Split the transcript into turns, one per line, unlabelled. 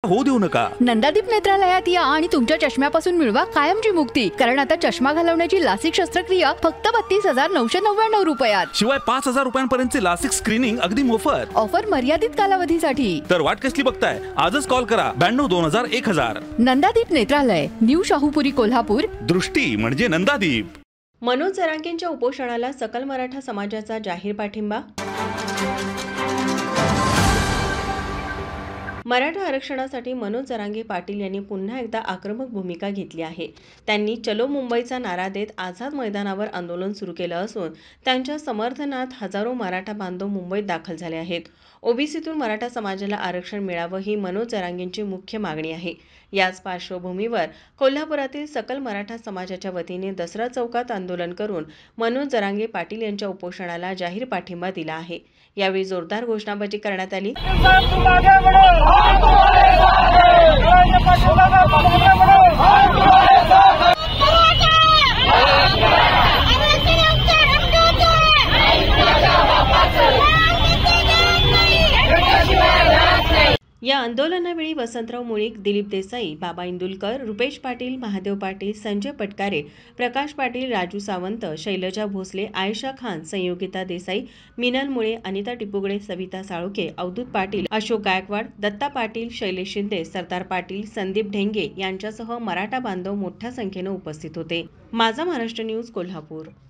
होऊ देऊ नका।
नंदादीप नेत्रालयात या आणि तुमच्या चष्म्यापासून मिळवा कायमची मुक्ती, कारण आता चष्मा घालवण्याची लासिक शस्त्रक्रिया फक्त 32,999 रुपयात।
शिवाय 5,000 रुपयांपर्यंतचे लासिक स्क्रीनिंग अगदी मोफत।
ऑफर मर्यादित कालावधीसाठी।
तर वाट कसली बघताय, आजच कॉल करा 92-2000-1000।
नंदादीप नेत्रालय, न्यू शाहूपुरी, कोल्हापूर।
दृष्टी म्हणजे नंदादीप।
मनोज जरांगेंच्या उपोषणाला सकल मराठा समाजाचा जाहीर पाठिंबा। मराठा आरक्षणासाठी मनोज जरांगे पाटील यांनी पुन्हा एकदा आक्रमक भूमिका घेतली आहे। त्यांनी चलो मुंबईचा नारा देत आझाद मैदानावर आंदोलन सुरू केलं असून त्यांच्या समर्थनात हजारो मराठा बांधव मुंबईत दाखल झाले आहेत। ओबीसीतून मराठा समाजाला आरक्षण मिळावं ही मनोज जरांगेंची मुख्य मागणी आहे। याच पार्श्वभूमीवर कोल्हापुरातील सकल मराठा समाजाच्या वतीने दसरा चौकात आंदोलन करून मनोज जरांगे पाटील यांच्या उपोषणाला जाहीर पाठिंबा दिला आहे। यावेळी जोरदार घोषणाबाजी करण्यात आली। या आंदोलनावेळी वसंतराव मुळीक, दिलीप देसाई, बाबा इंदुलकर, रुपेश पाटील, महादेव पाटील, संजय पटकारे, प्रकाश पाटील, राजू सावंत, शैलजा भोसले, आयशा खान, संयोगिता देसाई, मिनल मुळे, अनिता टिपुगडे, सविता साळुके, अवधूत पाटील, अशोक गायकवाड, दत्ता पाटील, शैलेश शिंदे, सरदार पाटील, संदीप ढेंगे यांच्यासह मराठा बांधव मोठ्या संख्येने उपस्थित होते। माझा महाराष्ट्र न्यूज, कोल्हापूर।